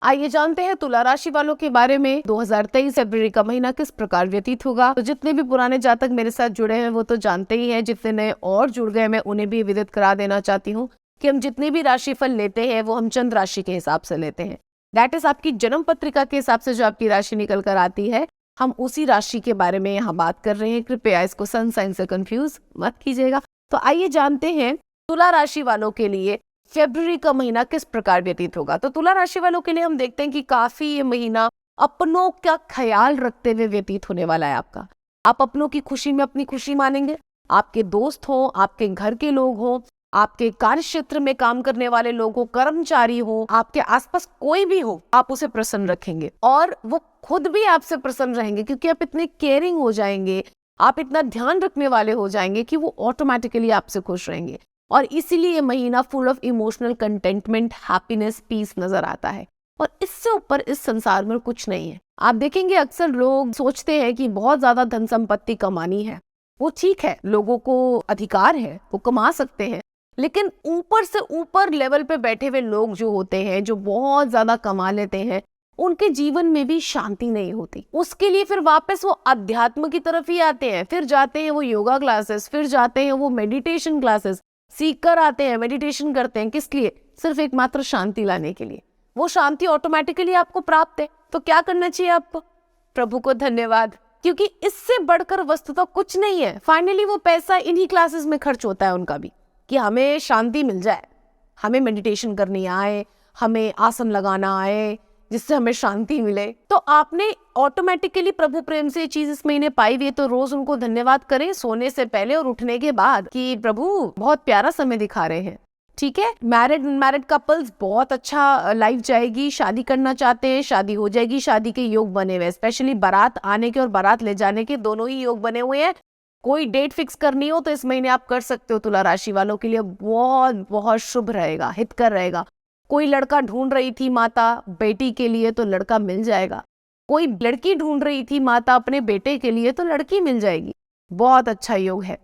आइए जानते हैं तुला राशि वालों के बारे में 2023 फरवरी का महीना किस प्रकार व्यतीत होगा। तो जितने भी पुराने जातक मेरे साथ जुड़े हैं वो तो जानते ही हैं, जितने नए और जुड़ गए मैं उन्हें भी विदित करा देना चाहती हूँ कि हम जितने भी राशिफल लेते हैं वो हम चंद्र राशि के हिसाब से लेते हैं। दैट इज आपकी जन्म पत्रिका के हिसाब से जो आपकी राशि निकल कर आती है, हम उसी राशि के बारे में यहाँ बात कर रहे हैं। कृपया इसको सन साइन से कंफ्यूज मत कीजिएगा। तो आइए जानते हैं तुला राशि वालों के लिए फरवरी का महीना किस प्रकार व्यतीत होगा। तो तुला राशि वालों के लिए हम देखते हैं कि काफी ये महीना अपनों का ख्याल रखते हुए व्यतीत होने वाला है आपका। आप अपनों की खुशी में अपनी खुशी मानेंगे। आपके दोस्त हो, आपके घर के लोग हो, आपके कार्य क्षेत्र में काम करने वाले लोग हो, कर्मचारी हो, आपके आसपास कोई भी हो, आप उसे प्रसन्न रखेंगे और वो खुद भी आपसे प्रसन्न रहेंगे क्योंकि आप इतने केयरिंग हो जाएंगे, आप इतना ध्यान रखने वाले हो जाएंगे कि वो ऑटोमेटिकली आपसे खुश रहेंगे। और इसीलिए ये महीना full of emotional contentment, happiness, peace नजर आता है। और इससे ऊपर इस संसार में कुछ नहीं है। आप देखेंगे अक्सर लोग सोचते हैं कि बहुत ज्यादा धन संपत्ति कमानी है। वो ठीक है, लोगों को अधिकार है, वो कमा सकते हैं, लेकिन ऊपर से ऊपर लेवल पे बैठे हुए लोग जो होते हैं, जो बहुत ज्यादा कमा लेते हैं, उनके जीवन में भी शांति नहीं होती। उसके लिए फिर वापस वो अध्यात्म की तरफ ही आते हैं, फिर जाते हैं वो योगा क्लासेस, फिर जाते हैं वो मेडिटेशन क्लासेस सीख कर आते हैं, मेडिटेशन करते हैं। किस लिए? सिर्फ एकमात्र शांति लाने के लिए। वो शांति ऑटोमेटिकली आपको प्राप्त है। तो क्या करना चाहिए आपको? प्रभु को धन्यवाद, क्योंकि इससे बढ़कर वस्तु तो कुछ नहीं है। फाइनली वो पैसा इन्हीं क्लासेस में खर्च होता है उनका भी, कि हमें शांति मिल जाए, हमें मेडिटेशन करनी आए, हमें आसन लगाना आए जिससे हमें शांति मिले। तो आपने ऑटोमेटिकली प्रभु प्रेम से ये चीज इस महीने पाई हुई है, तो रोज उनको धन्यवाद करें सोने से पहले और उठने के बाद कि प्रभु बहुत प्यारा समय दिखा रहे हैं। ठीक है, मैरिड कपल्स बहुत अच्छा लाइफ जाएगी। शादी करना चाहते हैं, शादी हो जाएगी, शादी के योग बने हुए, स्पेशली बारात आने के और बारात ले जाने के दोनों ही योग बने हुए हैं। कोई डेट फिक्स करनी हो तो इस महीने आप कर सकते हो। तुला राशि वालों के लिए बहुत बहुत शुभ रहेगा, हितकर रहेगा। कोई लड़का ढूंढ रही थी माता बेटी के लिए तो लड़का मिल जाएगा। कोई लड़की ढूंढ रही थी माता अपने बेटे के लिए तो लड़की मिल जाएगी। बहुत अच्छा योग है।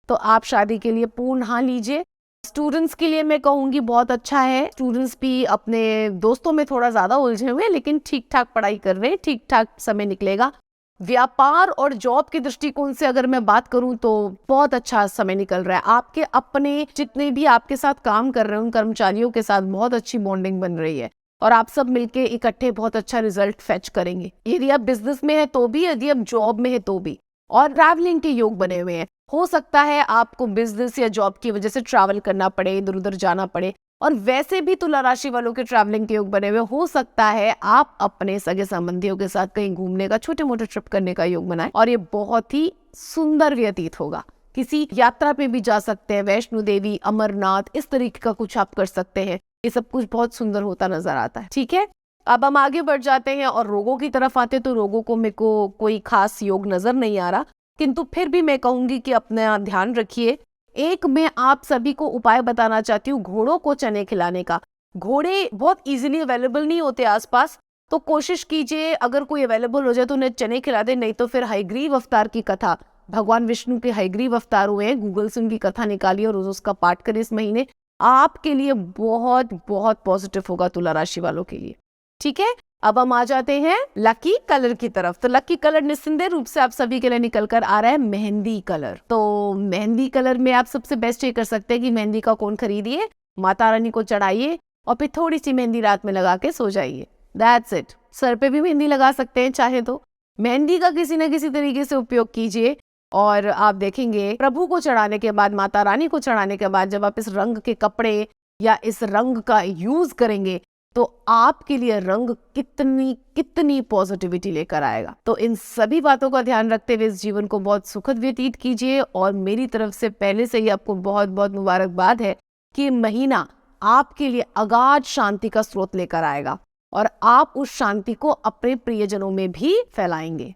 तो आप शादी के लिए पूर्ण हाँ लीजिए। स्टूडेंट्स के लिए मैं कहूंगी बहुत अच्छा है। स्टूडेंट्स भी अपने दोस्तों में थोड़ा ज्यादा उलझे हुए, लेकिन ठीक ठाक पढ़ाई कर रहे हैं, ठीक ठाक समय निकलेगा। व्यापार और जॉब के दृष्टिकोण से अगर मैं बात करूं तो बहुत अच्छा समय निकल रहा है। आपके अपने जितने भी आपके साथ काम कर रहे हैं उन कर्मचारियों के साथ बहुत अच्छी बॉन्डिंग बन रही है और आप सब मिलके इकट्ठे बहुत अच्छा रिजल्ट फेच करेंगे। यदि आप बिजनेस में है तो भी, यदि आप जॉब में है तो भी। और ट्रैवलिंग के योग बने हुए हैं। हो सकता है आपको बिजनेस या जॉब की वजह से ट्रैवल करना पड़े, इधर उधर जाना पड़े। और वैसे भी तुला राशि वालों के ट्रैवलिंग के योग बने हुए। हो सकता है आप अपने सगे संबंधियों के साथ कहीं घूमने का, छोटे मोटे ट्रिप करने का योग बनाएं और ये बहुत ही सुंदर व्यतीत होगा। किसी यात्रा पे भी जा सकते हैं, वैष्णो देवी, अमरनाथ, इस तरीके का कुछ आप कर सकते हैं। ये सब कुछ बहुत सुंदर होता नजर आता है। ठीक है, अब हम आगे बढ़ जाते हैं और रोगों की तरफ आते। तो रोगों को मेरे को कोई खास योग नजर नहीं आ रहा, किंतु फिर भी मैं कहूंगी कि अपना ध्यान रखिए। एक मैं आप सभी को उपाय बताना चाहती हूँ घोड़ों को चने खिलाने का। घोड़े बहुत इजीली अवेलेबल नहीं होते आसपास, तो कोशिश कीजिए अगर कोई अवेलेबल हो जाए तो उन्हें चने खिला दे। नहीं तो फिर हयग्रीव अवतार की कथा, भगवान विष्णु के हयग्रीव अवतार हुए हैं, गूगल से उनकी कथा निकालिए और रोज उसका पाठ करिए। इस महीने आपके लिए बहुत बहुत पॉजिटिव होगा तुला राशि वालों के लिए। ठीक है, अब हम आ जाते हैं लकी कलर की तरफ। तो लकी कलर निस्संदेह रूप से आप सभी के लिए निकल कर आ रहा है मेहंदी कलर। तो मेहंदी कलर में आप सबसे बेस्ट ये कर सकते हैं कि मेहंदी का कोन खरीदिए, माता रानी को चढ़ाइए और फिर थोड़ी सी मेहंदी रात में लगा के सो जाइए। That's it. सर पे भी मेहंदी लगा सकते हैं चाहे तो। मेहंदी का किसी न किसी तरीके से उपयोग कीजिए और आप देखेंगे प्रभु को चढ़ाने के बाद, माता रानी को चढ़ाने के बाद, जब आप इस रंग के कपड़े या इस रंग का यूज करेंगे तो आपके लिए रंग कितनी कितनी पॉजिटिविटी लेकर आएगा। तो इन सभी बातों का ध्यान रखते हुए इस जीवन को बहुत सुखद व्यतीत कीजिए। और मेरी तरफ से पहले से ही आपको बहुत बहुत मुबारकबाद है कि महीना आपके लिए अगाध शांति का स्रोत लेकर आएगा और आप उस शांति को अपने प्रियजनों में भी फैलाएंगे।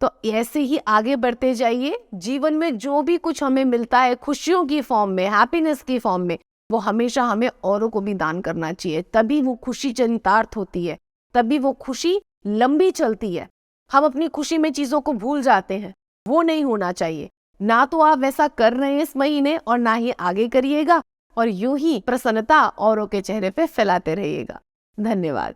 तो ऐसे ही आगे बढ़ते जाइए। जीवन में जो भी कुछ हमें मिलता है खुशियों की फॉर्म में, हैप्पीनेस की फॉर्म में, वो हमेशा हमें औरों को भी दान करना चाहिए। तभी वो खुशी चरितार्थ होती है, तभी वो खुशी लंबी चलती है। हम अपनी खुशी में चीजों को भूल जाते हैं, वो नहीं होना चाहिए। ना तो आप वैसा कर रहे हैं इस महीने और ना ही आगे करिएगा, और यूं ही प्रसन्नता औरों के चेहरे पे फैलाते रहिएगा। धन्यवाद।